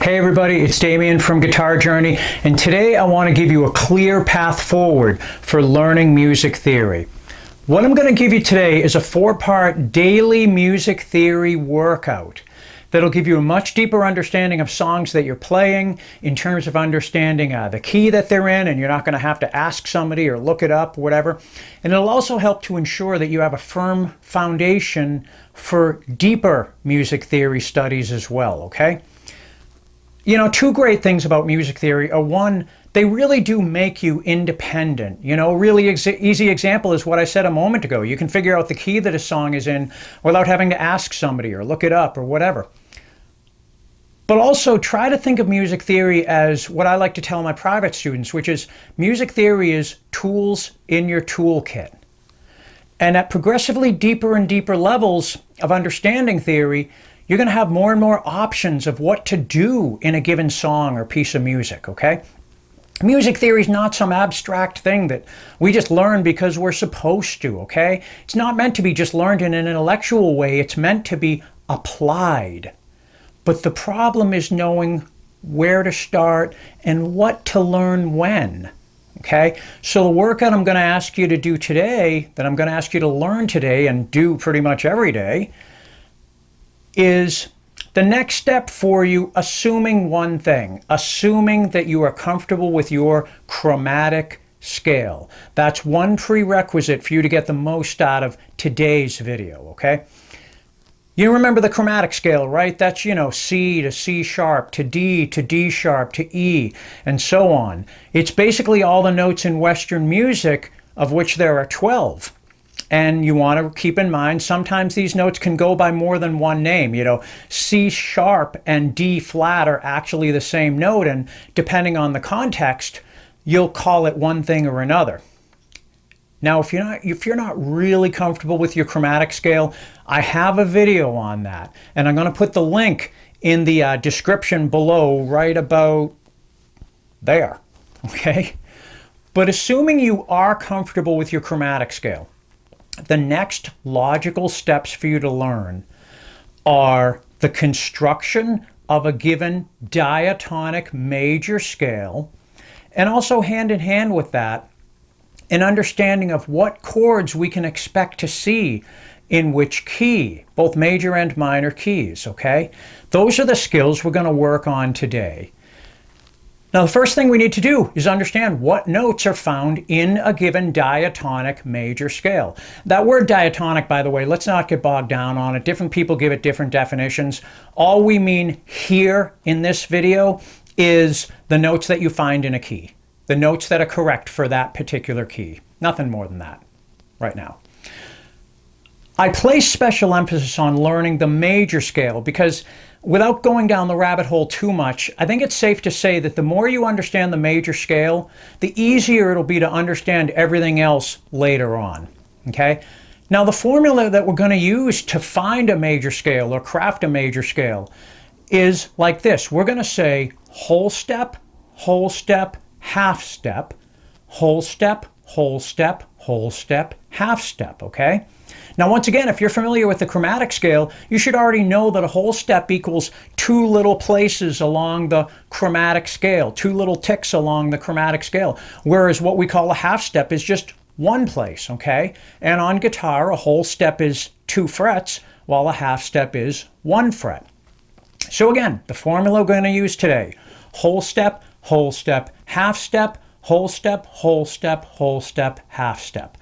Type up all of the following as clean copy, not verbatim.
Hey everybody, it's Damien from Guitar Journey, and today I want to give you a clear path forward for learning music theory. What I'm going to give you today is a 4-part daily music theory workout that'll give you a much deeper understanding of songs that you're playing in terms of understanding the key that they're in, and you're not going to have to ask somebody or look it up, whatever. And it'll also help to ensure that you have a firm foundation for deeper music theory studies as well, okay? You know, two great things about music theory are, one, they really do make you independent. You know, a really easy example is what I said a moment ago. You can figure out the key that a song is in without having to ask somebody or look it up or whatever. But also try to think of music theory as what I like to tell my private students, which is music theory is tools in your toolkit. And at progressively deeper and deeper levels of understanding theory, you're going to have more and more options of what to do in a given song or piece of music, okay? Music theory is not some abstract thing that we just learn because we're supposed to, okay? It's not meant to be just learned in an intellectual way. It's meant to be applied. But the problem is knowing where to start and what to learn when, okay? So the workout I'm going to ask you to do today, that I'm going to ask you to learn today and do pretty much every day, is the next step for you, assuming one thing, assuming that you are comfortable with your chromatic scale. That's one prerequisite for you to get the most out of today's video, okay? You remember the chromatic scale, right? That's, you know, C to C sharp to D sharp to E and so on. It's basically all the notes in Western music, of which there are 12. And you want to keep in mind, sometimes these notes can go by more than one name. You know, C sharp and D flat are actually the same note, and depending on the context, you'll call it one thing or another. Now, if you're not really comfortable with your chromatic scale, I have a video on that, and I'm going to put the link in the description below, right about there, okay? But assuming you are comfortable with your chromatic scale, the next logical steps for you to learn are the construction of a given diatonic major scale, and also hand in hand with that, an understanding of what chords we can expect to see in which key, both major and minor keys, okay? Those are the skills we're going to work on today. Now, the first thing we need to do is understand what notes are found in a given diatonic major scale. That word diatonic, by the way, let's not get bogged down on it. Different people give it different definitions. All we mean here in this video is the notes that you find in a key, the notes that are correct for that particular key. Nothing more than that right now. I place special emphasis on learning the major scale because without going down the rabbit hole too much, I think it's safe to say that the more you understand the major scale, the easier it'll be to understand everything else later on, okay? Now, the formula that we're going to use to find a major scale or craft a major scale is like this. We're going to say whole step, half step, whole step, whole step, whole step, half step, okay? Now, once again, if you're familiar with the chromatic scale, you should already know that a whole step equals 2 little places along the chromatic scale, 2 little ticks along the chromatic scale, whereas what we call a half step is just 1 place, okay? And on guitar, a whole step is 2 frets, while a half step is 1 fret. So again, the formula we're going to use today, whole step, half step, whole step, whole step, whole step, half step.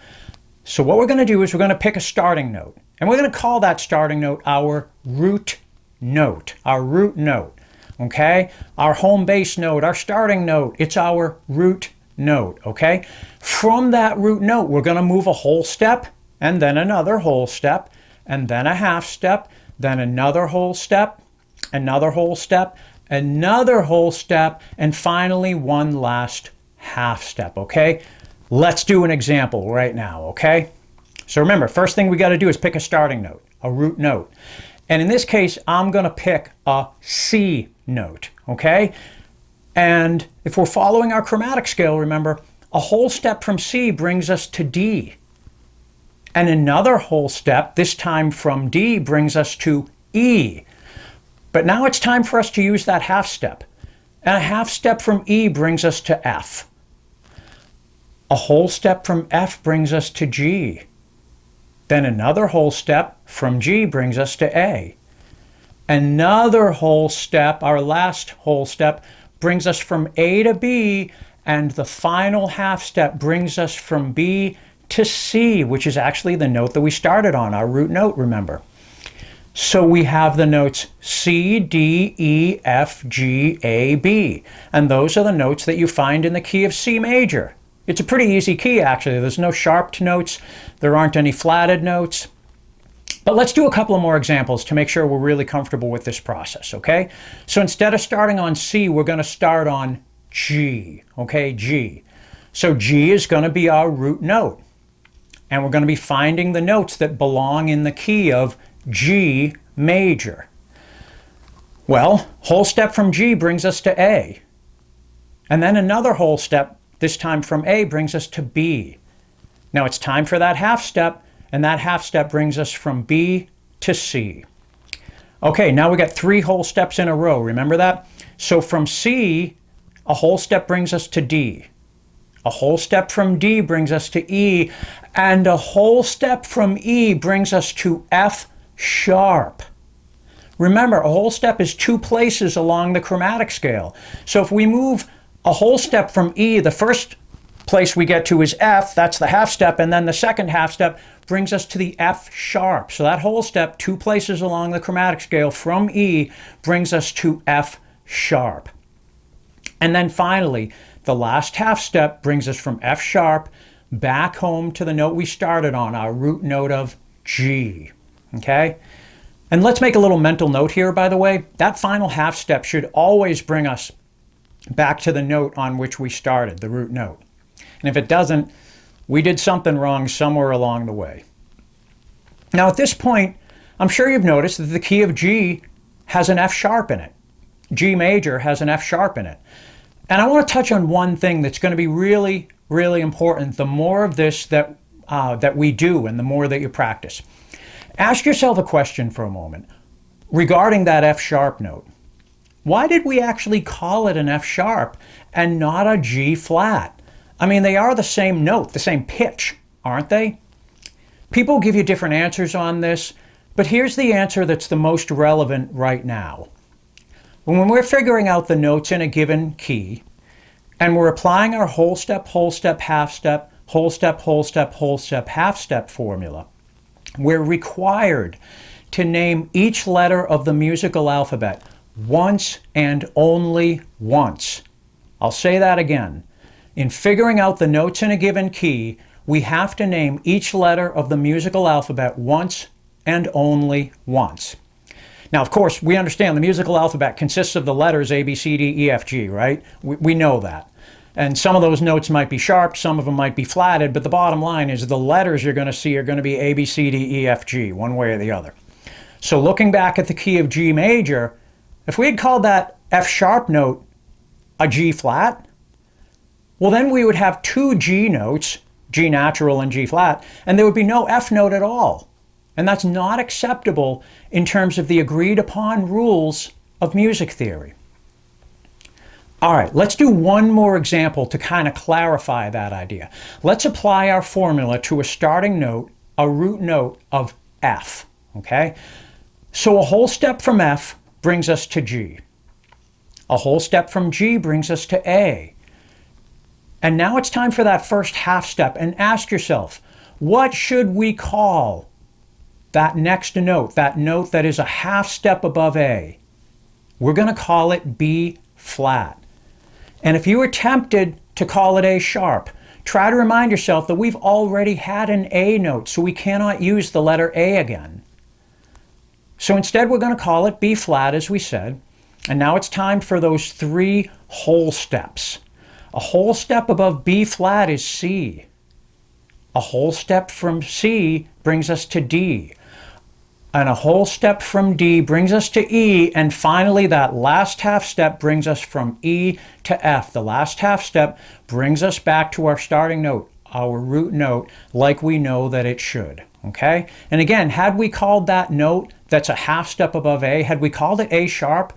So what we're going to do is we're going to pick a starting note, and we're going to call that starting note our root note, okay? Our home base note, our starting note, it's our root note, okay? From that root note, we're going to move a whole step, and then another whole step, and then a half step, then another whole step, another whole step, another whole step, and finally one last half step, okay? Let's do an example right now, okay? So remember, first thing we got to do is pick a starting note, a root note. And in this case, I'm going to pick a C note, okay? And if we're following our chromatic scale, remember, a whole step from C brings us to D. And another whole step, this time from D, brings us to E. But now it's time for us to use that half step. And a half step from E brings us to F. A whole step from F brings us to G. Then another whole step from G brings us to A. Another whole step, our last whole step, brings us from A to B, and the final half step brings us from B to C, which is actually the note that we started on, our root note, remember. So we have the notes C, D, E, F, G, A, B. And those are the notes that you find in the key of C major. It's a pretty easy key, actually. There's no sharped notes. There aren't any flatted notes. But let's do a couple of more examples to make sure we're really comfortable with this process, okay? So instead of starting on C, we're going to start on G, okay? G. So G is going to be our root note. And we're going to be finding the notes that belong in the key of G major. Well, whole step from G brings us to A. And then another whole step, this time from A, brings us to B. Now it's time for that half step, and that half step brings us from B to C. Okay, now we got 3 whole steps in a row, remember that? So from C, a whole step brings us to D. A whole step from D brings us to E, and a whole step from E brings us to F sharp. Remember, a whole step is 2 places along the chromatic scale. So if we move a whole step from E, the first place we get to is F, that's the half step, and then the second half step brings us to the F sharp. So that whole step, 2 places along the chromatic scale from E, brings us to F sharp. And then finally, the last half step brings us from F sharp back home to the note we started on, our root note of G. Okay? And let's make a little mental note here, by the way. That final half step should always bring us back to the note on which we started, the root note. And if it doesn't, we did something wrong somewhere along the way. Now at this point, I'm sure you've noticed that the key of G has an F sharp in it. G major has an F sharp in it. And I want to touch on one thing that's going to be really, really important the more of this that we do and the more that you practice. Ask yourself a question for a moment regarding that F sharp note. Why did we actually call it an F sharp and not a G flat? I mean, they are the same note, the same pitch, aren't they? People give you different answers on this, but here's the answer that's the most relevant right now. When we're figuring out the notes in a given key, and we're applying our whole step, half step, whole step, half step formula, we're required to name each letter of the musical alphabet once and only once. I'll say that again. In figuring out the notes in a given key, we have to name each letter of the musical alphabet once and only once. Now, of course, we understand the musical alphabet consists of the letters A, B, C, D, E, F, G, right? We know that. And some of those notes might be sharp, some of them might be flatted, but the bottom line is the letters you're going to see are going to be A, B, C, D, E, F, G, one way or the other. So looking back at the key of G major, if we had called that F sharp note a G flat, well then we would have 2 G notes, G natural and G flat, and there would be no F note at all. And that's not acceptable in terms of the agreed upon rules of music theory. All right, let's do one more example to kind of clarify that idea. Let's apply our formula to a starting note, a root note of F, okay? So a whole step from F brings us to G. A whole step from G brings us to A. And now it's time for that first half step, and ask yourself, what should we call that next note, that note that is a half step above A? We're going to call it B flat. And if you were tempted to call it A sharp, try to remind yourself that we've already had an A note, so we cannot use the letter A again. So instead we're going to call it B flat, as we said. And now it's time for those 3 whole steps. A whole step above B flat is C. A whole step from C brings us to D. And a whole step from D brings us to E, and finally that last half step brings us from E to F. The last half step brings us back to our starting note, our root note, like we know that it should, okay? And again, had we called that note that's a half step above A, had we called it A sharp,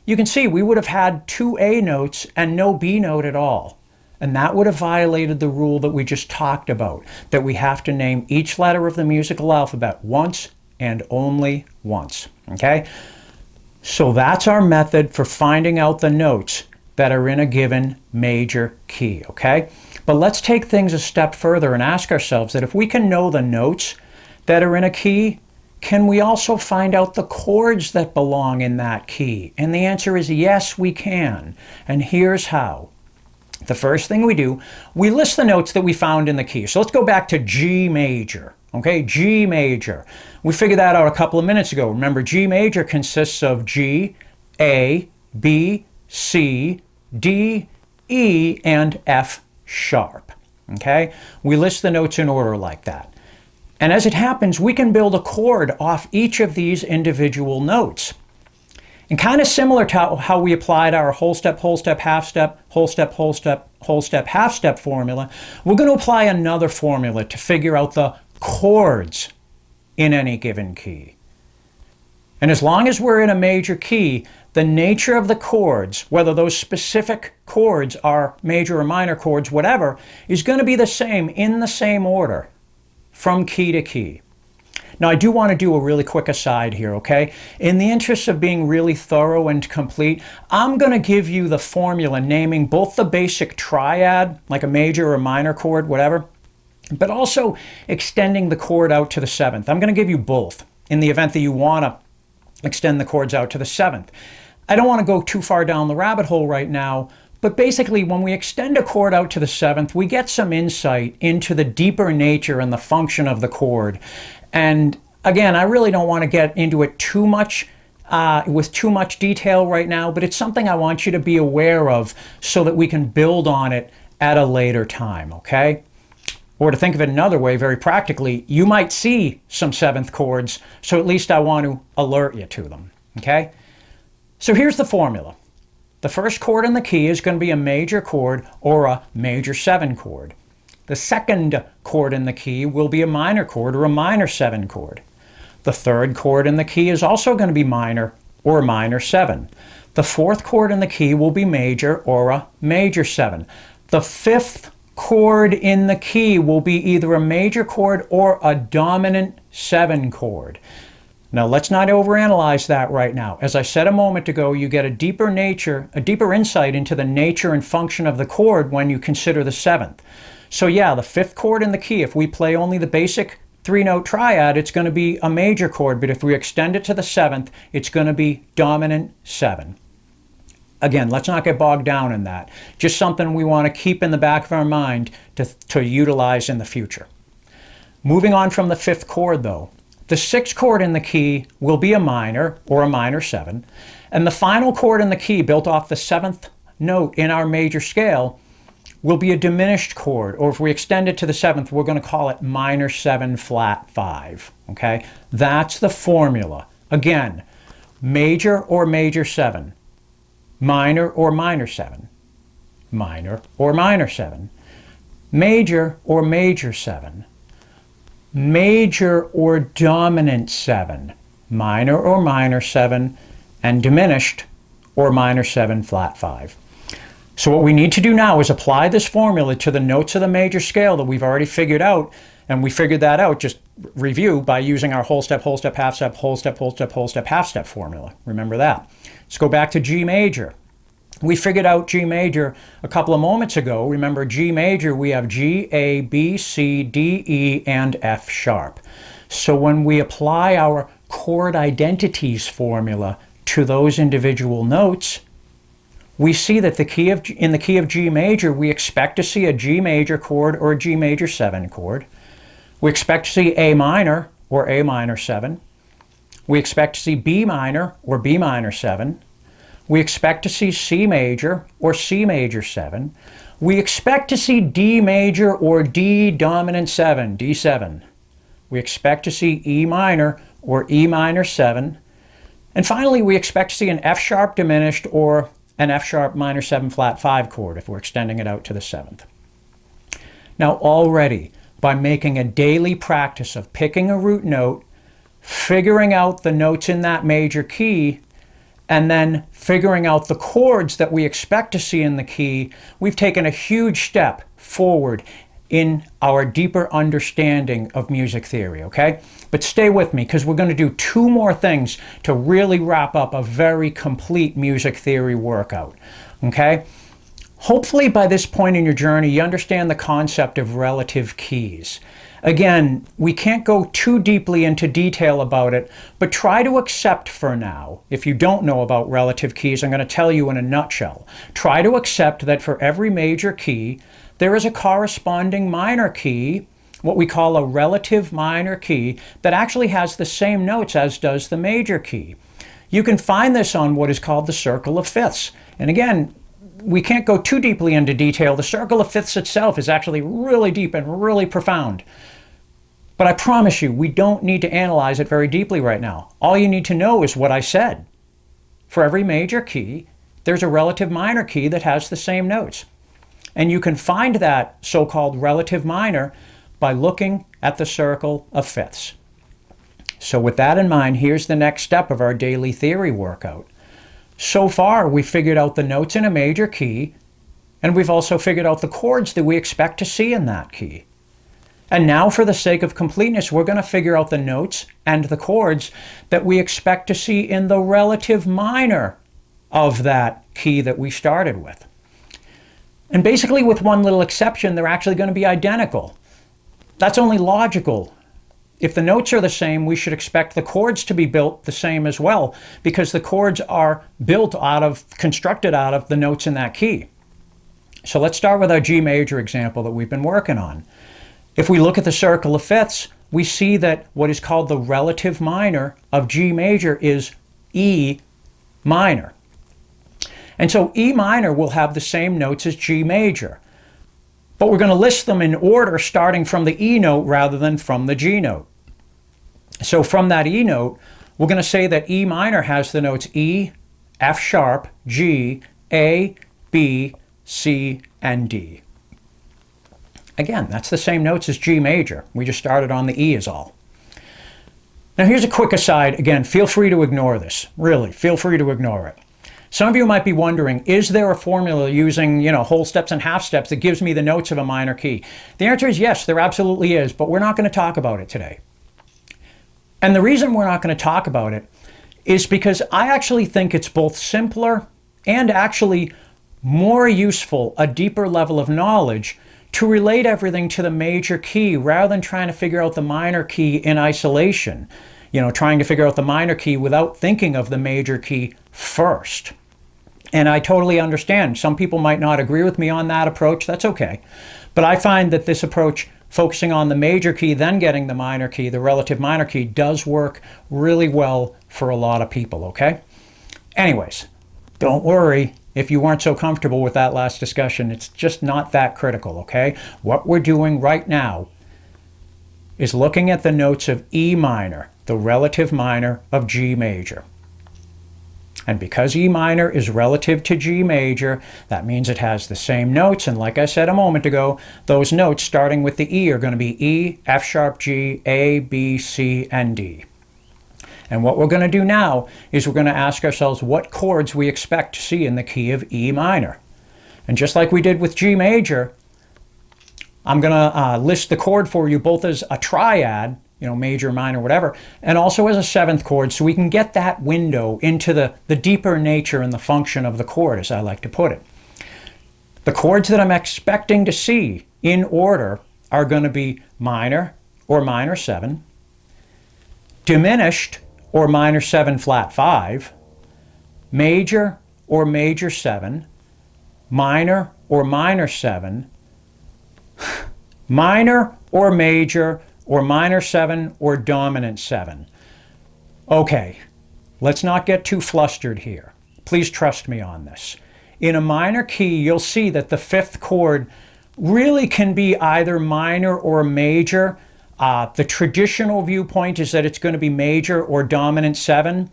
you can see we would have had two A notes and no B note at all. And that would have violated the rule that we just talked about, that we have to name each letter of the musical alphabet once and only once, okay? So that's our method for finding out the notes that are in a given major key, okay? But let's take things a step further and ask ourselves that if we can know the notes that are in a key, can we also find out the chords that belong in that key? And the answer is yes, we can. And here's how. The first thing we do, we list the notes that we found in the key. So let's go back to G major, okay? G major. We figured that out a couple of minutes ago. Remember, G major consists of G, A, B, C, D, E, and F sharp, okay? We list the notes in order like that. And as it happens, we can build a chord off each of these individual notes. And kind of similar to how we applied our whole step, half step, whole step, half step formula, we're going to apply another formula to figure out the chords in any given key. And as long as we're in a major key, the nature of the chords, whether those specific chords are major or minor chords, whatever, is going to be the same in the same order from key to key. Now, I do want to do a really quick aside here, okay? In the interest of being really thorough and complete, I'm going to give you the formula naming both the basic triad, like a major or minor chord, whatever, but also extending the chord out to the seventh. I'm going to give you both in the event that you want to extend the chords out to the seventh. I don't want to go too far down the rabbit hole right now, but basically when we extend a chord out to the seventh, we get some insight into the deeper nature and the function of the chord. And again, I really don't want to get into it too much with too much detail right now, but it's something I want you to be aware of so that we can build on it at a later time, okay? Or to think of it another way, very practically, you might see some seventh chords, so at least I want to alert you to them, okay? So here's the formula. The first chord in the key is going to be a major chord or a major 7 chord. The second chord in the key will be a minor chord or a minor 7 chord. The third chord in the key is also going to be minor or a minor 7. The fourth chord in the key will be major or a major 7. The fifth chord in the key will be either a major chord or a dominant 7 chord. Now, let's not overanalyze that right now. As I said a moment ago, you get a deeper insight into the nature and function of the chord when you consider the seventh. So yeah, the fifth chord in the key, if we play only the basic 3-note triad, it's going to be a major chord, but if we extend it to the seventh, it's going to be dominant 7. Again, let's not get bogged down in that. Just something we want to keep in the back of our mind to utilize in the future. Moving on from the fifth chord though, the sixth chord in the key will be a minor or a minor 7, and the final chord in the key built off the seventh note in our major scale will be a diminished chord, or if we extend it to the seventh, we're going to call it minor 7 flat 5, okay? That's the formula. Again, major or major 7, minor or minor 7, minor or minor 7, major or major 7, major or dominant 7, minor or minor 7, and diminished or minor 7 flat 5. So what we need to do now is apply this formula to the notes of the major scale that we've already figured out, and we figured that out, just review, by using our whole step, half step, whole step, half step formula. Remember that. Let's go back to G major. We figured out G major a couple of moments ago. Remember, G major, we have G, A, B, C, D, E, and F sharp. So when we apply our chord identities formula to those individual notes, we see that in the key of G major, we expect to see a G major chord or a G major 7 chord. We expect to see A minor or A minor 7. We expect to see B minor or B minor 7. We expect to see C major or C major 7. We expect to see D major or D dominant 7, D7. We expect to see E minor or E minor 7. And finally, we expect to see an F sharp diminished or an F sharp minor 7 flat 5 chord if we're extending it out to the seventh. Now already, by making a daily practice of picking a root note, figuring out the notes in that major key, and then figuring out the chords that we expect to see in the key. We've taken a huge step forward in our deeper understanding of music theory, okay? But stay with me, because we're going to do two more things to really wrap up a very complete music theory workout, okay? Hopefully by this point in your journey, you understand the concept of relative keys. Again, we can't go too deeply into detail about it, but try to accept for now. If you don't know about relative keys, I'm going to tell you in a nutshell. Try to accept that for every major key, there is a corresponding minor key, what we call a relative minor key, that actually has the same notes as does the major key. You can find this on what is called the circle of fifths. And again, we can't go too deeply into detail. The circle of fifths itself is actually really deep and really profound. But I promise you, we don't need to analyze it very deeply right now. All you need to know is what I said. For every major key, there's a relative minor key that has the same notes. And you can find that so-called relative minor by looking at the circle of fifths. So with that in mind, here's the next step of our daily theory workout. So far, we've figured out the notes in a major key, and we've also figured out the chords that we expect to see in that key. And now, for the sake of completeness, we're going to figure out the notes and the chords that we expect to see in the relative minor of that key that we started with. And basically, with one little exception, they're actually going to be identical. That's only logical. If the notes are the same, we should expect the chords to be built the same as well, because the chords are constructed out of the notes in that key. So let's start with our G major example that we've been working on. If we look at the circle of fifths, we see that what is called the relative minor of G major is E minor. And so E minor will have the same notes as G major. But we're going to list them in order starting from the E note rather than from the G note. So from that E note, we're going to say that E minor has the notes E, F sharp, G, A, B, C, and D. Again, that's the same notes as G major. We just started on the E is all. Now here's a quick aside. Again, feel free to ignore this. Really, feel free to ignore it. Some of you might be wondering, is there a formula using, whole steps and half steps that gives me the notes of a minor key? The answer is yes, there absolutely is, but we're not going to talk about it today. And the reason we're not going to talk about it is because I actually think it's both simpler and actually more useful, a deeper level of knowledge, to relate everything to the major key rather than trying to figure out the minor key in isolation. Trying to figure out the minor key without thinking of the major key first. And I totally understand. Some people might not agree with me on that approach. That's okay. But I find that this approach, focusing on the major key, then getting the minor key, the relative minor key, does work really well for a lot of people, okay? Anyways, don't worry if you weren't so comfortable with that last discussion. It's just not that critical, okay? What we're doing right now is looking at the notes of E minor, the relative minor of G major. And because E minor is relative to G major, that means it has the same notes. And like I said a moment ago, those notes starting with the E are going to be E, F sharp, G, A, B, C, and D. And what we're going to do now is we're going to ask ourselves what chords we expect to see in the key of E minor. And just like we did with G major, I'm going to list the chord for you both as a triad, major, minor, whatever, and also as a seventh chord, so we can get that window into the deeper nature and the function of the chord, as I like to put it. The chords that I'm expecting to see in order are going to be minor or minor 7, diminished or minor 7 flat 5, major or major 7, minor or minor 7, minor or major or minor 7 or dominant 7. Okay, let's not get too flustered here. Please trust me on this. In a minor key, you'll see that the fifth chord really can be either minor or major. The traditional viewpoint is that it's going to be major or dominant 7.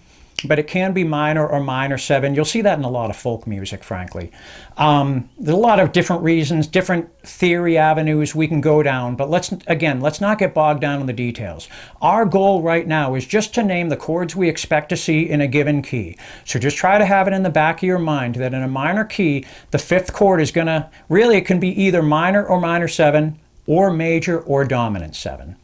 but it can be minor or minor 7. You'll see that in a lot of folk music, frankly. There's a lot of different reasons, different theory avenues we can go down, but let's not get bogged down in the details. Our goal right now is just to name the chords we expect to see in a given key. So just try to have it in the back of your mind that in a minor key, the 5th chord is going to, really it can be either minor or minor 7, or major or dominant 7.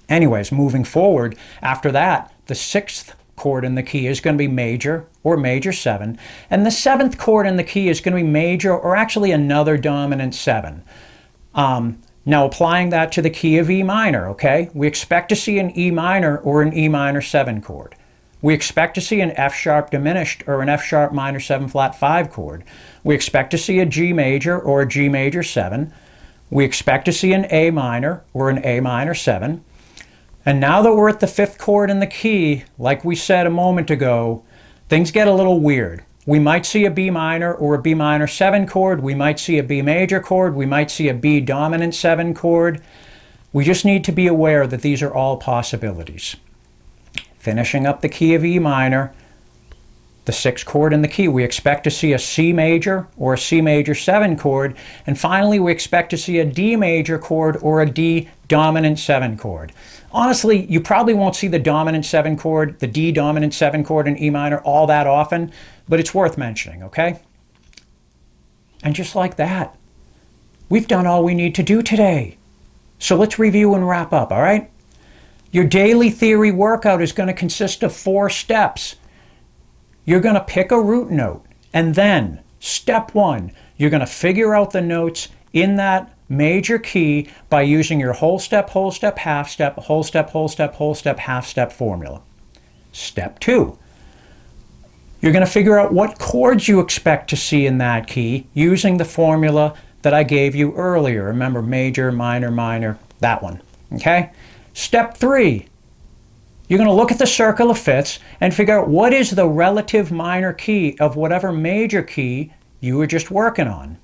Anyways, moving forward, after that, the 6th chord in the key is going to be major or major 7, and the 7th chord in the key is going to be major or actually another dominant 7. Now applying that to the key of E minor, okay? We expect to see an E minor or an E minor 7 chord. We expect to see an F sharp diminished or an F sharp minor 7 flat 5 chord. We expect to see a G major or a G major 7. We expect to see an A minor or an A minor 7. And now that we're at the 5th chord in the key, like we said a moment ago, things get a little weird. We might see a B minor or a B minor 7 chord. We might see a B major chord. We might see a B dominant 7 chord. We just need to be aware that these are all possibilities. Finishing up the key of E minor, the 6th chord in the key, we expect to see a C major or a C major 7 chord. And finally, we expect to see a D major chord or a D dominant 7 chord. Honestly, you probably won't see the dominant 7 chord, the D dominant 7 chord in E minor all that often, but it's worth mentioning, okay? And just like that, we've done all we need to do today. So let's review and wrap up, all right? Your daily theory workout is going to consist of 4 steps. You're going to pick a root note, and then, step 1, you're going to figure out the notes in that major key by using your whole step, half step, whole step, half step formula. Step 2, you're going to figure out what chords you expect to see in that key using the formula that I gave you earlier. Remember, major, minor, minor, that one. Okay? Step 3, you're going to look at the circle of fifths and figure out what is the relative minor key of whatever major key you were just working on.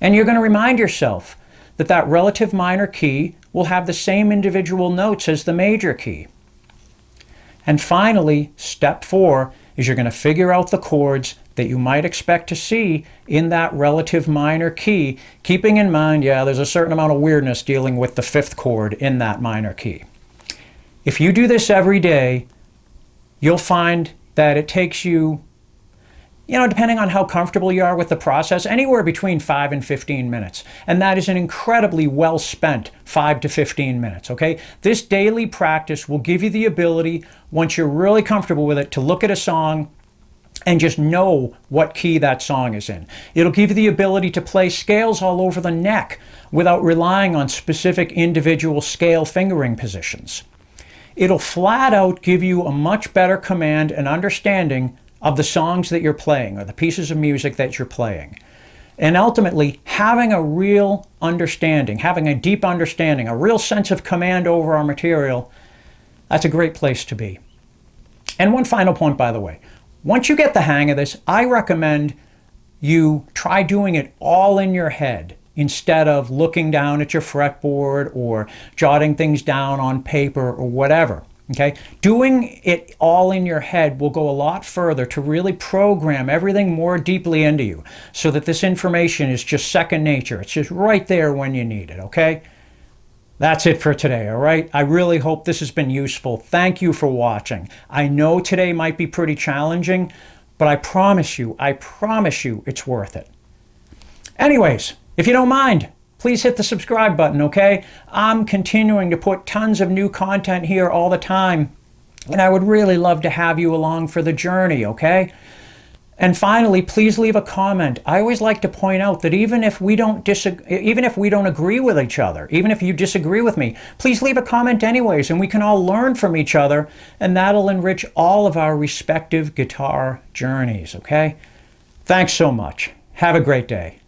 And you're going to remind yourself that that relative minor key will have the same individual notes as the major key. And finally, step 4 is you're going to figure out the chords that you might expect to see in that relative minor key, keeping in mind, there's a certain amount of weirdness dealing with the 5th chord in that minor key. If you do this every day, you'll find that it takes you, depending on how comfortable you are with the process, anywhere between 5 and 15 minutes. And that is an incredibly well spent 5 to 15 minutes, okay? This daily practice will give you the ability, once you're really comfortable with it, to look at a song and just know what key that song is in. It'll give you the ability to play scales all over the neck without relying on specific individual scale fingering positions. It'll flat out give you a much better command and understanding of the songs that you're playing or the pieces of music that you're playing. And ultimately, having a real understanding, having a deep understanding, a real sense of command over our material, that's a great place to be. And one final point, by the way. Once you get the hang of this, I recommend you try doing it all in your head instead of looking down at your fretboard or jotting things down on paper or whatever. Okay? Doing it all in your head will go a lot further to really program everything more deeply into you so that this information is just second nature. It's just right there when you need it, okay? That's it for today, all right? I really hope this has been useful. Thank you for watching. I know today might be pretty challenging, but I promise you, it's worth it. Anyways, if you don't mind, please hit the subscribe button, okay? I'm continuing to put tons of new content here all the time, and I would really love to have you along for the journey, okay? And finally, please leave a comment. I always like to point out that even if we don't agree with each other, even if you disagree with me, please leave a comment anyways, and we can all learn from each other, and that'll enrich all of our respective guitar journeys, okay? Thanks so much. Have a great day.